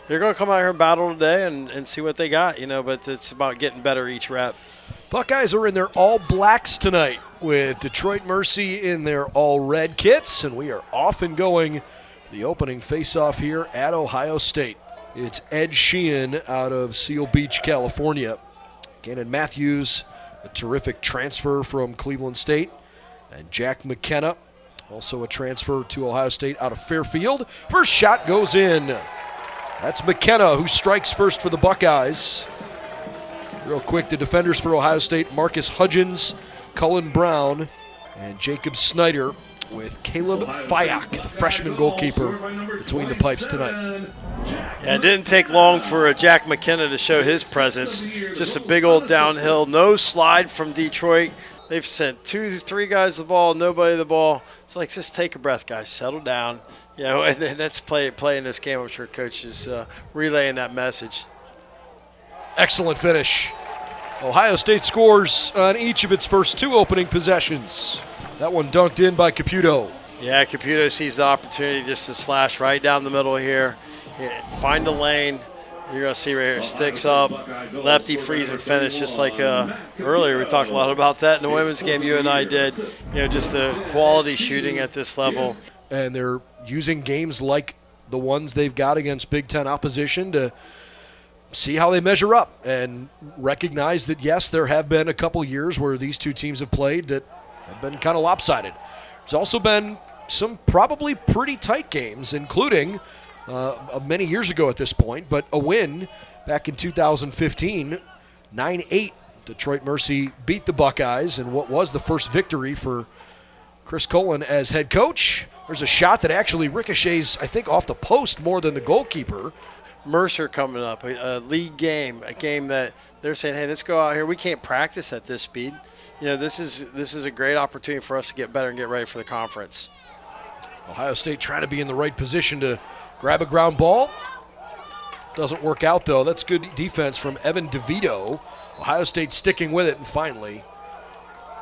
they're going to come out here and battle today and see what they got, but it's about getting better each rep. Buckeyes are in their all-blacks tonight with Detroit Mercy in their all-red kits, and we are off and going the opening face-off here at Ohio State. It's Ed Sheehan out of Seal Beach, California. Gannon Matthews, a terrific transfer from Cleveland State, and Jack McKenna, also a transfer to Ohio State out of Fairfield. First shot goes in. That's McKenna who strikes first for the Buckeyes. Real quick, the defenders for Ohio State, Marcus Hudgens, Cullen Brown, and Jacob Snyder with Caleb Fyack, the freshman goalkeeper, between the pipes tonight. Yeah, it didn't take long for Jack McKenna to show his presence. Just a big old downhill, no slide from Detroit. They've sent 2-3 guys the ball, nobody the ball. It's like, just take a breath, guys, settle down. And that's play in this game. I'm sure Coach is relaying that message. Excellent finish. Ohio State scores on each of its first 2 opening possessions. That one dunked in by Caputo. Yeah, Caputo sees the opportunity just to slash right down the middle here. Find the lane. You're going to see right here, sticks up, lefty freeze and finish, just like earlier. We talked a lot about that in the women's game you and I did. Just the quality shooting at this level. And they're using games like the ones they've got against Big Ten opposition to see how they measure up and recognize that, yes, there have been a couple years where these two teams have played that have been kind of lopsided. There's also been some probably pretty tight games, including many years ago at this point, but a win back in 2015, 9-8. Detroit Mercy beat the Buckeyes in what was the first victory for Chris Cullen as head coach. There's a shot that actually ricochets, I think, off the post more than the goalkeeper. Mercer coming up, a league game, a game that they're saying, hey, let's go out here. We can't practice at this speed. This is a great opportunity for us to get better and get ready for the conference. Ohio State trying to be in the right position to grab a ground ball. Doesn't work out, though. That's good defense from Evan DeVito. Ohio State sticking with it, and finally,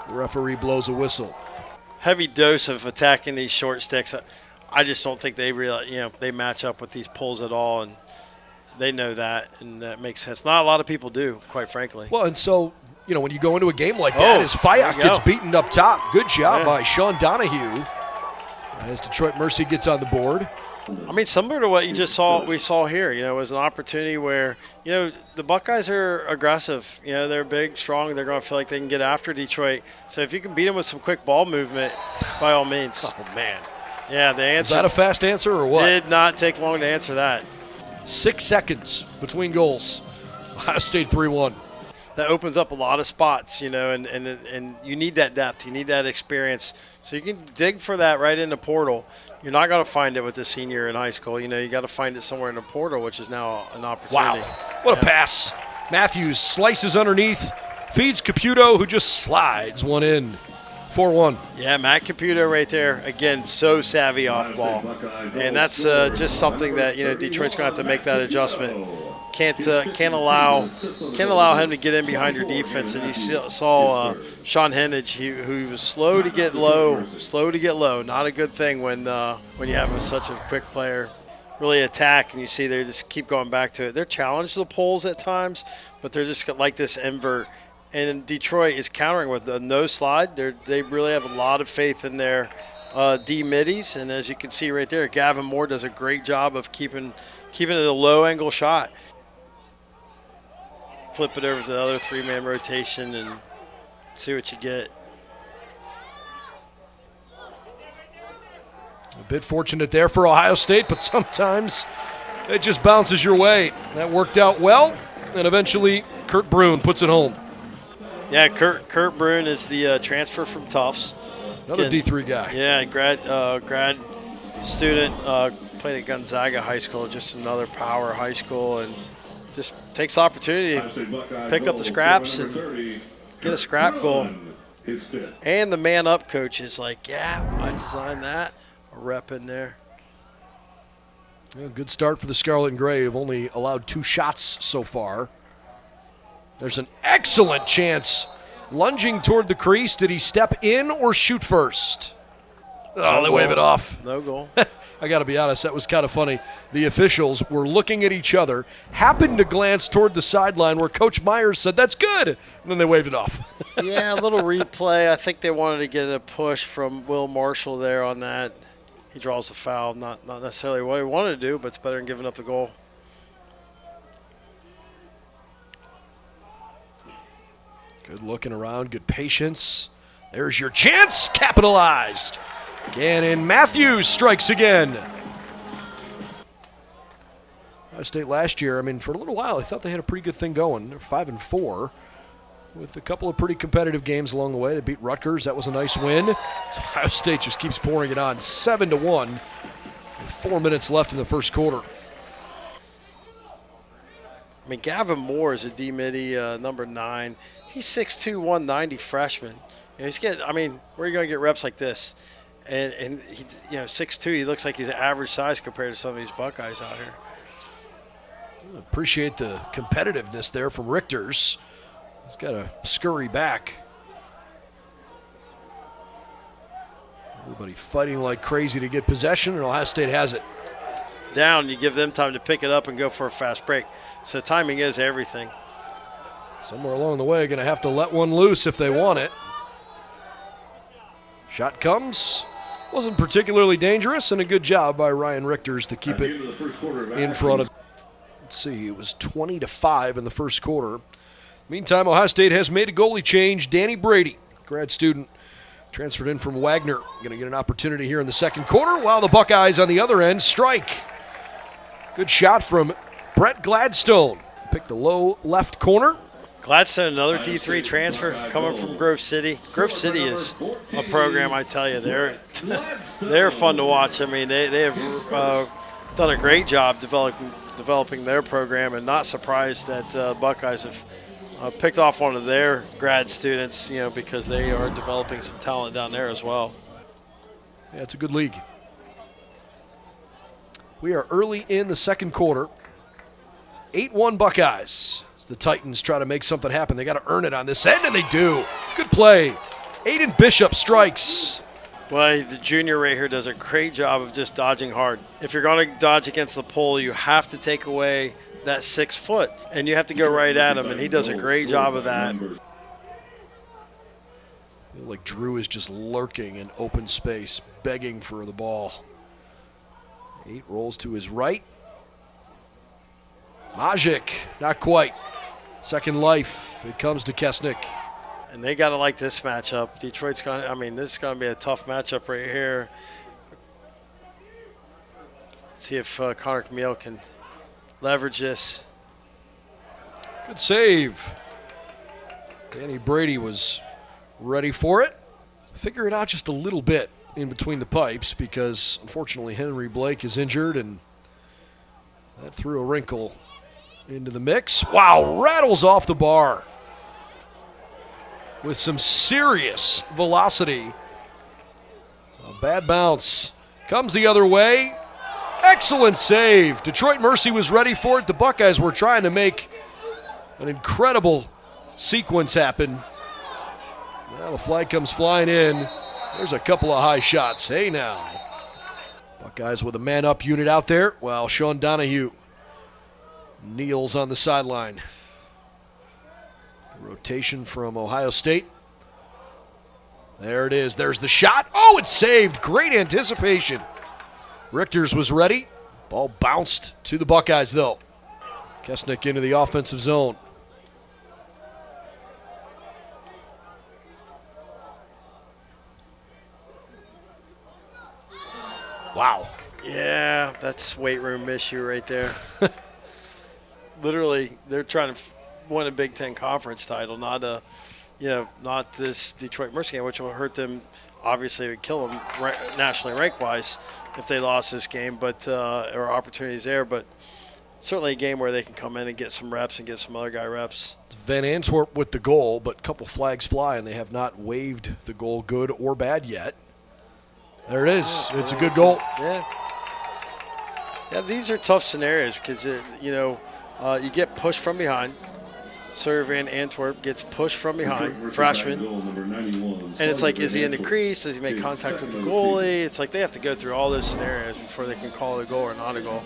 the referee blows a whistle. Heavy dose of attacking these short sticks. I just don't think they realize, they match up with these pulls at all, and they know that, and that makes sense. Not a lot of people do, quite frankly. Well, and so, when you go into a game like that, as Fyack gets beaten up top, good job by Sean Donahue as Detroit Mercy gets on the board. I mean, similar to what we saw here, it was an opportunity where, the Buckeyes are aggressive. They're big, strong. They're going to feel like they can get after Detroit. So if you can beat them with some quick ball movement, by all means. Oh, man. Yeah, the answer. Is that a fast answer or what? Did not take long to answer that. 6 seconds between goals. Ohio State 3-1. That opens up a lot of spots, and you need that depth. You need that experience. So you can dig for that right in the portal. You're not going to find it with a senior in high school. You got to find it somewhere in the portal, which is now an opportunity. Wow. What a pass. Matthews slices underneath, feeds Caputo, who just slides one in. 4-1. Yeah, Matt Caputo right there. Again, so savvy off ball. And that's just something that, Detroit's going to have to make that adjustment. Can't allow him to get in behind your defense. And you saw Sean Hennage, who was slow to get low. Not a good thing when you have such a quick player really attack, and you see they just keep going back to it. They're challenged the pulls at times, but they're just like this invert. And Detroit is countering with a no slide. They really have a lot of faith in their D middies, and as you can see right there, Gavin Moore does a great job of keeping it a low angle shot. Flip it over to the other 3-man rotation and see what you get. A bit fortunate there for Ohio State, but sometimes it just bounces your way. That worked out well, and eventually Kurt Brune puts it home. Yeah, Kurt Brune is the transfer from Tufts. Another D3 guy. Yeah, grad student, played at Gonzaga High School, just another power high school, and just takes the opportunity to pick up the scraps and get a scrap goal. And the man-up coach is like, yeah, I designed that. A rep in there. Yeah, good start for the Scarlet and Gray. Have only allowed 2 shots so far. There's an excellent chance. Lunging toward the crease. Did he step in or shoot first? Oh, they wave it off. No goal. I got to be honest, that was kind of funny. The officials were looking at each other, happened to glance toward the sideline where Coach Myers said, "That's good," and then they waved it off. Yeah, a little replay. I think they wanted to get a push from Will Marshall there on that. He draws the foul. Not necessarily what he wanted to do, but it's better than giving up the goal. Good looking around, good patience. There's your chance, capitalized. Gannon Matthews strikes again. Ohio State last year, I mean, for a little while, I thought they had a pretty good thing going. They're 5-4 with a couple of pretty competitive games along the way. They beat Rutgers. That was a nice win. Ohio State just keeps pouring it on, 7-1 with 4 minutes left in the first quarter. I mean, Gavin Moore is a D-Midi, number 9. He's 6'2", 190 freshman. You know, he's getting. I mean, where are you going to get reps like this? And he, 6'2", he looks like he's an average size compared to some of these Buckeyes out here. Appreciate the competitiveness there from Richters. He's got to scurry back. Everybody fighting like crazy to get possession, and Ohio State has it. Down, you give them time to pick it up and go for a fast break. So timing is everything. Somewhere along the way, going to have to let one loose if they want it. Shot comes. Wasn't particularly dangerous, and a good job by Ryan Richters to keep it in front of. Let's see, it was 20-5 in the first quarter. Meantime, Ohio State has made a goalie change. Danny Brady, grad student, transferred in from Wagner. Going to get an opportunity here in the second quarter, while the Buckeyes on the other end strike. Good shot from Brett Gladstone. Picked the low left corner. Gladstone, another D3 transfer coming from Grove City. Grove City is a program, I tell you. They're fun to watch. I mean, they have done a great job developing their program, and not surprised that Buckeyes have picked off one of their grad students, because they are developing some talent down there as well. Yeah, it's a good league. We are early in the second quarter. 8-1 Buckeyes. As the Titans try to make something happen, they got to earn it on this end, and they do. Good play. Aiden Bishop strikes. Well, the junior right here does a great job of just dodging hard. If you're going to dodge against the pole, you have to take away that 6 foot, and you have to go right at him, and he does a great job of that. I feel like Drew is just lurking in open space, begging for the ball. 8 rolls to his right. Majic, not quite. Second life, it comes to Kesnick. And they got to like this matchup. Detroit's going to, this is going to be a tough matchup right here. See if Connor Camille can leverage this. Good save. Danny Brady was ready for it. Figure it out just a little bit in between the pipes, because unfortunately Henry Blake is injured, and that threw a wrinkle into the mix. Wow, rattles off the bar with some serious velocity. A bad bounce. Comes the other way. Excellent save. Detroit Mercy was ready for it. The Buckeyes were trying to make an incredible sequence happen. Now the flag comes flying in. There's a couple of high shots. Hey now. Buckeyes with a man-up unit out there, while Sean Donahue kneels on the sideline. Rotation from Ohio State. There it is. There's the shot. Oh, it's saved. Great anticipation. Richters was ready. Ball bounced to the Buckeyes, though. Kesnick into the offensive zone. Wow. Yeah, that's weight room issue right there. Literally, they're trying to win a Big Ten conference title, not this Detroit Mercy game, which will hurt them. Obviously, it would kill them nationally rank-wise if they lost this game, but there are opportunities there. But certainly a game where they can come in and get some reps and get some other guy reps. Van Antwerp with the goal, but a couple flags fly, and they have not waved the goal good or bad yet. There it is. It's a good goal. Yeah. Yeah, these are tough scenarios because, you get pushed from behind. Sawyer Van Antwerp gets pushed from behind, freshman. And it's like, is he in the crease? Does he make contact with the goalie? It's like they have to go through all those scenarios before they can call it a goal or not a goal.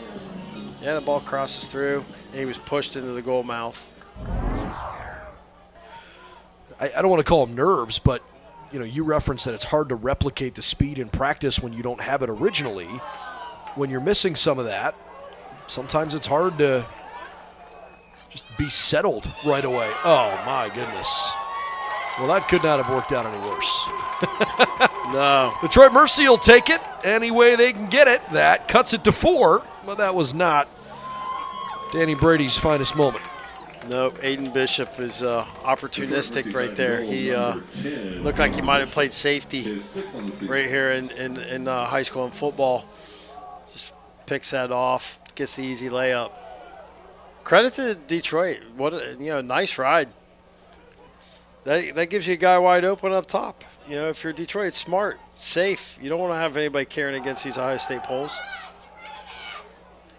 Yeah, the ball crosses through, and he was pushed into the goal mouth. I don't want to call them nerves, but you referenced that it's hard to replicate the speed in practice when you don't have it originally. When you're missing some of that, sometimes it's hard to just be settled right away. Oh, my goodness. Well, that could not have worked out any worse. No. Detroit Mercy will take it any way they can get it. That cuts it to 4, but that was not Danny Brady's finest moment. Nope, Aiden Bishop is opportunistic right there. He looked like he might have played safety right here in high school and football. Just picks that off, gets the easy layup. Credit to Detroit. What a nice ride. That gives you a guy wide open up top. If you're Detroit, it's smart, safe. You don't want to have anybody carrying against these Ohio State poles.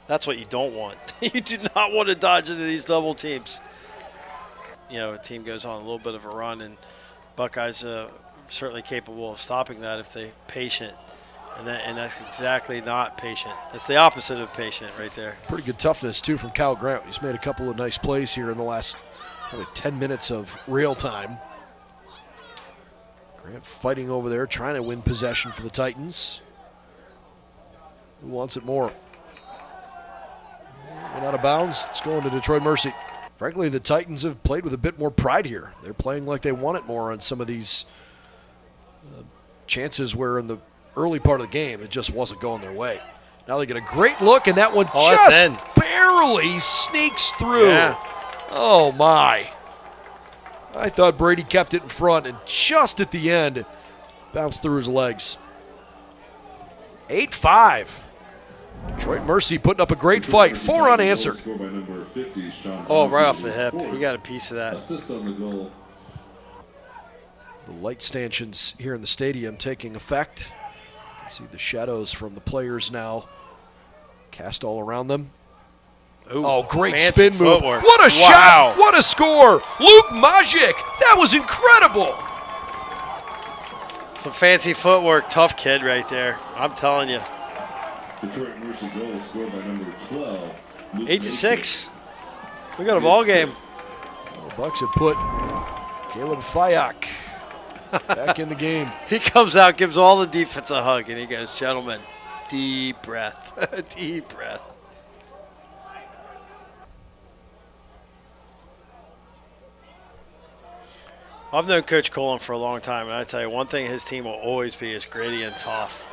That's what you don't want. You do not want to dodge into these double teams. A team goes on a little bit of a run, and Buckeyes certainly capable of stopping that if they're patient. And that's exactly not patient. That's the opposite of patient right there. Pretty good toughness, too, from Kyle Grant. He's made a couple of nice plays here in the last probably 10 minutes of real time. Grant fighting over there, trying to win possession for the Titans. Who wants it more? Went out of bounds. It's going to Detroit Mercy. Frankly, the Titans have played with a bit more pride here. They're playing like they want it more on some of these chances where in the early part of the game it just wasn't going their way. Now they get a great look, and that one just barely sneaks through. Yeah. Oh, my. I thought Brady kept it in front, and just at the end, bounced through his legs. 8-5. Detroit Mercy putting up a great fight. 4 unanswered. Oh, right off the hip. He got a piece of that. The light stanchions here in the stadium taking effect. You can see the shadows from the players now cast all around them. Ooh, oh, great fancy spin move. Footwork. What a shot. What a score. Luke Majic. That was incredible. Some fancy footwork. Tough kid right there. I'm telling you. Detroit Mercy goal scored by number 12. 8-6. We got a ball game. The Bucks have put Caleb Fayak back in the game. He comes out, gives all the defense a hug, and he goes, gentlemen, deep breath. Deep breath. I've known Coach Cullen for a long time, and I tell you, one thing his team will always be is gritty and tough.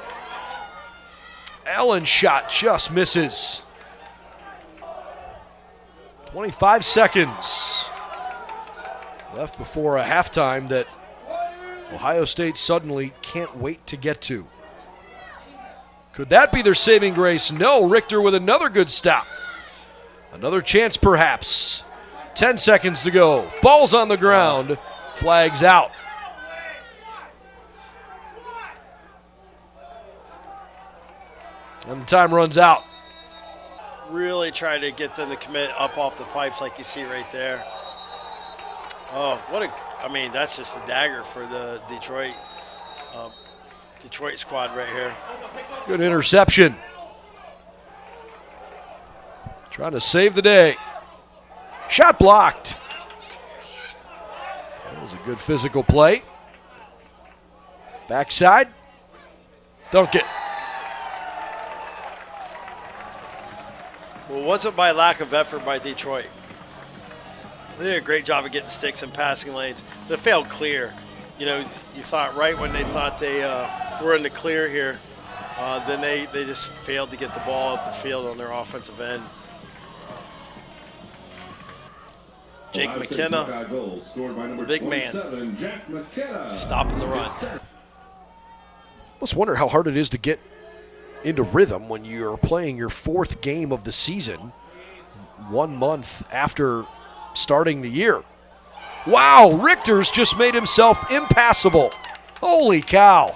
Allen's shot just misses. 25 seconds left before a halftime that Ohio State suddenly can't wait to get to. Could that be their saving grace? No, Richter with another good stop. Another chance perhaps. 10 seconds to go. Ball's on the ground. Flags out. And the time runs out. Really try to get them to commit up off the pipes like you see right there. Oh, that's just a dagger for the Detroit squad right here. Good interception. Trying to save the day. Shot blocked. That was a good physical play. Backside. Dunk it. Well, it wasn't by lack of effort by Detroit. They did a great job of getting sticks and passing lanes. They failed clear. You thought right when they thought they were in the clear here, then they just failed to get the ball up the field on their offensive end. Jake McKenna, the big man, stopping the run. Let's wonder how hard it is to get into rhythm when you're playing your 4th game of the season 1 month after starting the year. Wow, Richter's just made himself impassable. Holy cow.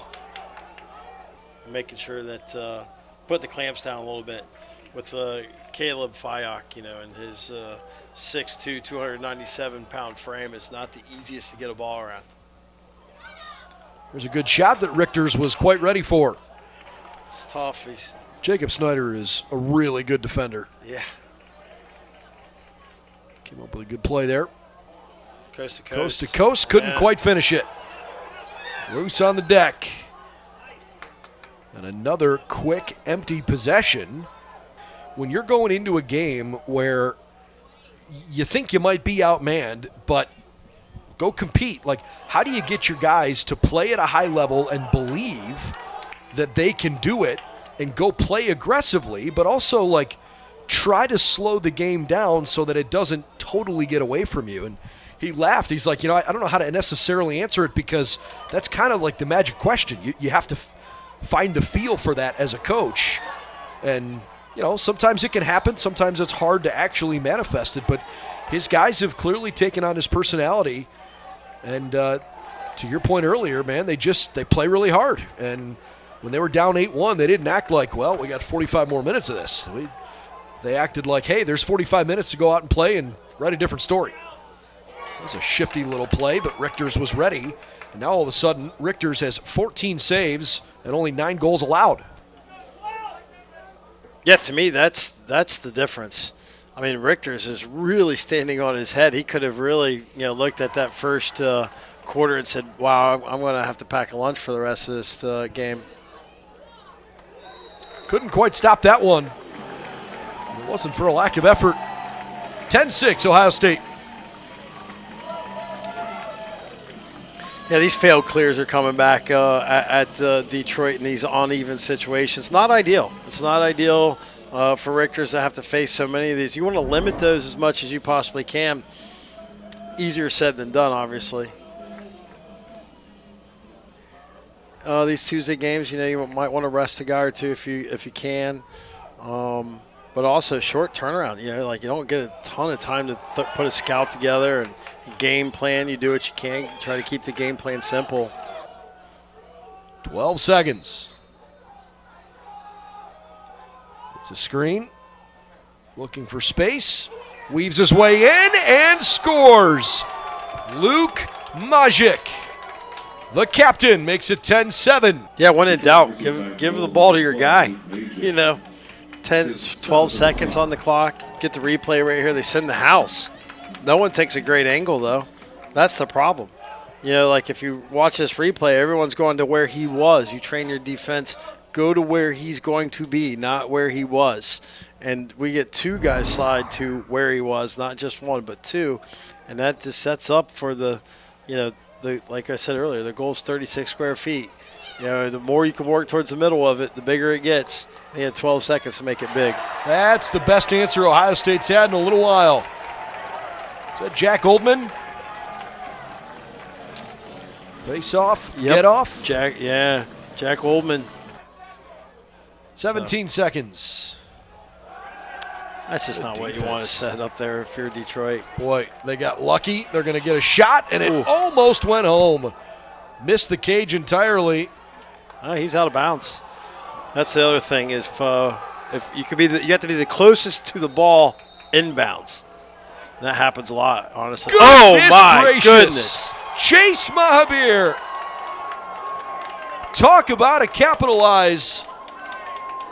Making sure that put the clamps down a little bit. with Caleb Fyock, and his 6'2", 297-pound frame. It's not the easiest to get a ball around. There's a good shot that Richters was quite ready for. It's tough. Jacob Snyder is a really good defender. Yeah. Came up with a good play there. Coast to coast. Coast to coast, couldn't quite finish it. Loose on the deck. And another quick, empty possession. When you're going into a game where you think you might be outmanned, but go compete. Like, how do you get your guys to play at a high level and believe that they can do it and go play aggressively, but also, like, try to slow the game down so that it doesn't totally get away from you? And he laughed. He's like, I don't know how to necessarily answer it, because that's kind of like the magic question. You have to find the feel for that as a coach. And, sometimes it can happen. Sometimes it's hard to actually manifest it. But his guys have clearly taken on his personality. And to your point earlier, man, they play really hard. And when they were down 8-1, they didn't act like, well, we got 45 more minutes of this. They acted like, hey, there's 45 minutes to go out and play and write a different story. It was a shifty little play, but Richters was ready. And now all of a sudden, Richters has 14 saves and only 9 goals allowed. Yeah, to me, that's the difference. I mean, Richters is really standing on his head. He could have really, looked at that first quarter and said, wow, I'm going to have to pack a lunch for the rest of this game. Couldn't quite stop that one. It wasn't for a lack of effort. 10-6, Ohio State. Yeah, these failed clears are coming back at Detroit in these uneven situations. Not ideal. It's not ideal for Richters to have to face so many of these. You want to limit those as much as you possibly can. Easier said than done, obviously. These Tuesday games, you might want to rest a guy or two if you can. But also short turnaround. You don't get a ton of time to put a scout together and game plan. You do what you can. Try to keep the game plan simple. 12 seconds. It's a screen. Looking for space. Weaves his way in and scores. Luke Majic, the captain, makes it 10-7. Yeah, when in doubt, give the ball to your guy. 10, 12 seconds on the clock. Get the replay right here. They send the house. No one takes a great angle, though. That's the problem. If you watch this replay, everyone's going to where he was. You train your defense, go to where he's going to be, not where he was. And we get 2 guys slide to where he was, not just 1, but 2. And that just sets up for the like I said earlier, the goal is 36 square feet. The more you can work towards the middle of it, the bigger it gets. You have 12 seconds to make it big. That's the best answer Ohio State's had in a little while. Is that Jack Oldman? Face off, get off. Jack Oldman. 17 seconds. That's just not what you want to set up there if you're Detroit. Boy, they got lucky. They're going to get a shot, and it almost went home. Missed the cage entirely. He's out of bounds. That's the other thing is if you you have to be the closest to the ball inbounds. That happens a lot, honestly. Goodness. Chase Mahabir. Talk about a capitalize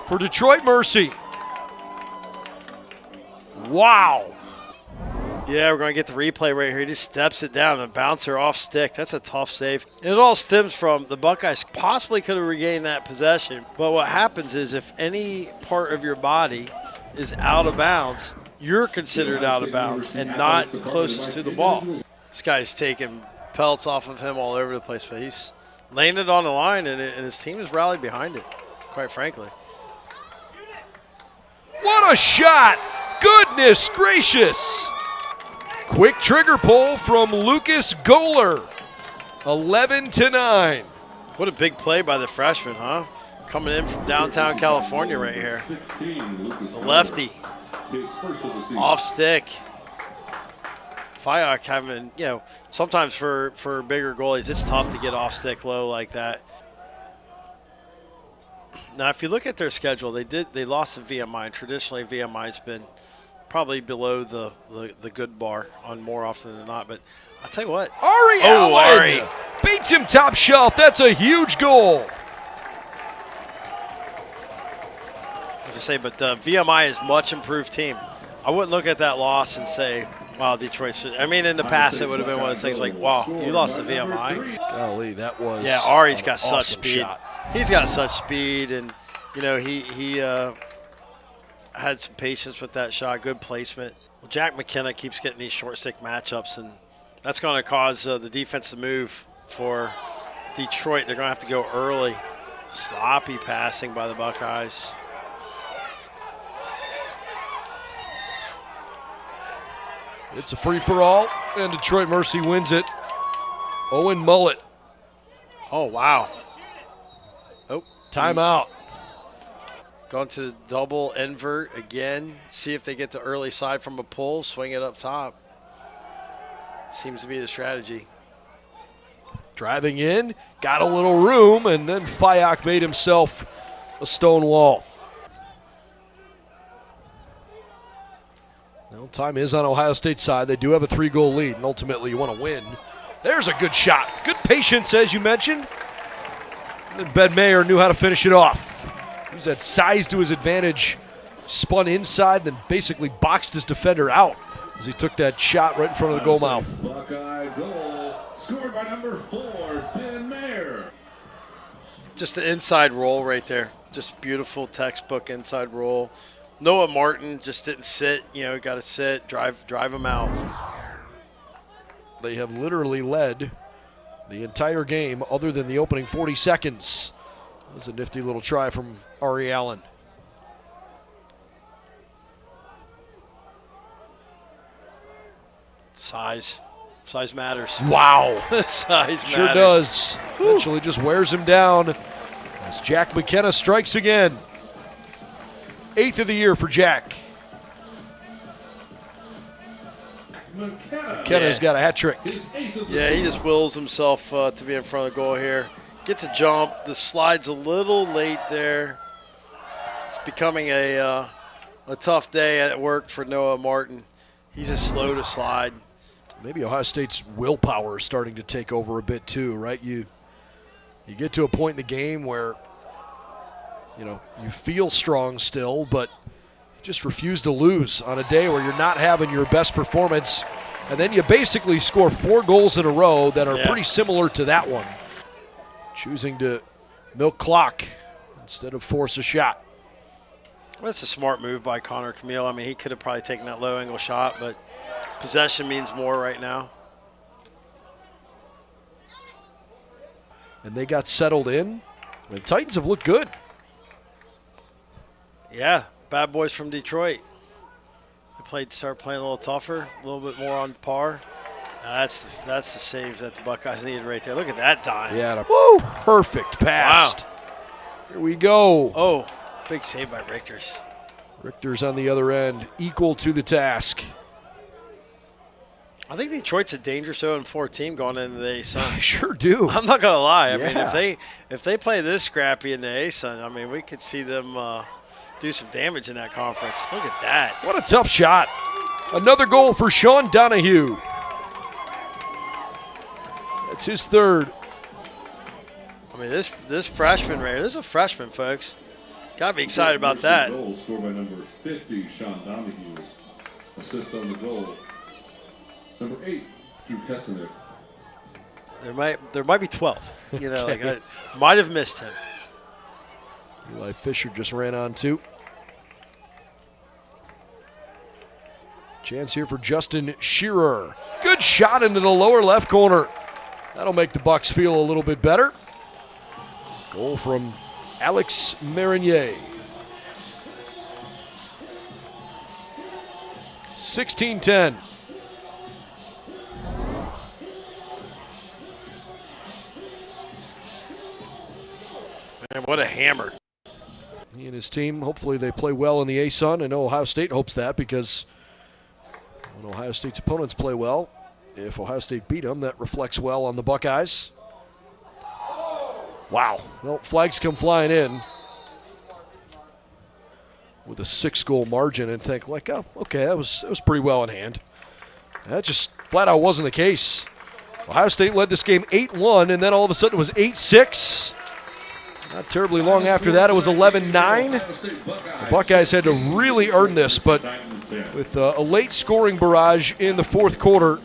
for Detroit Mercy. Wow. Yeah, we're going to get the replay right here. He just steps it down and bouncer off stick. That's a tough save. And it all stems from the Buckeyes possibly could have regained that possession. But what happens is if any part of your body is out of bounds, you're considered out of bounds and not closest to the ball. This guy's taking pelts off of him all over the place, but he's laying it on the line, and his team has rallied behind it, quite frankly. What a shot! Goodness gracious! Quick trigger pull from Lucas Goler. 11-9. What a big play by the freshman, huh? Coming in from downtown California right here. The lefty. Off stick. Fyock having, sometimes for bigger goalies, it's tough to get off stick low like that. Now, if you look at their schedule, they lost to VMI, and traditionally VMI's been probably below the good bar on more often than not. But I'll tell you what. Ari Allen beats him top shelf. That's a huge goal. As I say, but VMI is a much improved team. I wouldn't look at that loss and say, wow, Detroit should. I mean, in the past, it would have been one of those things like, wow, you lost to VMI. Golly, that was. Yeah, Ari's got such awesome speed. Shot. He's got such speed, and, you know, he had some patience with that shot, good placement. Well, Jack McKenna keeps getting these short stick matchups, and that's going to cause the defense to move for Detroit. They're going to have to go early. Sloppy passing by the Buckeyes. It's a free-for-all, and Detroit Mercy wins it. Owen Mullet. Oh, wow. Oh, timeout. Going to the double invert again. See if they get the early side from a pull. Swing it up top. Seems to be the strategy. Driving in, got a little room, and then Fayak made himself a stone wall. Well, time is on Ohio State's side. They do have a 3-goal lead, and ultimately you want to win. There's a good shot. Good patience, as you mentioned. And then Ben Mayer knew how to finish it off. Used that size to his advantage, spun inside, then basically boxed his defender out as he took that shot right in front of the goal mouth. Buckeye goal, scored by number 4, Ben Mayer. Just the inside roll right there. Just beautiful textbook inside roll. Noah Martin just didn't sit. You know, got to sit, drive him out. They have literally led the entire game other than the opening 40 seconds. That was a nifty little try from Ari Allen. Size matters. Wow. Size matters. Sure does. Eventually just wears him down as Jack McKenna strikes again. 8th of the year for Jack. McKenna's got a hat trick. Yeah, he just wills himself to be in front of the goal here. Gets a jump. The slide's a little late there. It's becoming a tough day at work for Noah Martin. He's just slow to slide. Maybe Ohio State's willpower is starting to take over a bit too, right? You get to a point in the game where, you know, you feel strong still, but just refuse to lose on a day where you're not having your best performance. And then you basically score 4 goals in a row that are pretty similar to that one. Choosing to milk clock instead of force a shot. That's a smart move by Connor Camille. I mean, he could have probably taken that low angle shot, but possession means more right now. And they got settled in. The Titans have looked good. Yeah, bad boys from Detroit. They started playing a little tougher, a little bit more on par. That's the save that the Buckeyes needed right there. Look at that dime. Yeah, perfect pass. Wow. Here we go. Oh, big save by Richter's. Richter's on the other end, equal to the task. I think Detroit's a dangerous 0-4 team going into the A-Sun. I sure do. I'm not gonna lie. I mean, if they play this scrappy in the A-Sun, I mean, we could see them do some damage in that conference. Look at that. What a tough shot. Another goal for Sean Donahue. That's his 3rd. I mean, this freshman right here, this is a freshman, folks. Got to be excited about that. Goal scored by number 50, Sean Donahue. Assist on the goal. Number 8, Drew Kesenick. There might be 12. You know, like I might have missed him. Eli Fisher just ran on 2. Chance here for Justin Shearer. Good shot into the lower left corner. That'll make the Bucks feel a little bit better. Goal from Alex Marinier. 16-10. Man, what a hammer. He and his team, hopefully they play well in the A-Sun. I know Ohio State hopes that because when Ohio State's opponents play well, if Ohio State beat them, that reflects well on the Buckeyes. Wow. Well, flags come flying in. with a 6-goal margin and think like, oh, okay, that was pretty well in hand. That just flat out wasn't the case. Ohio State led this game 8-1, and then all of a sudden it was 8-6. Not terribly long after that, it was 11-9. The Buckeyes had to really earn this, but with a late scoring barrage in the fourth quarter,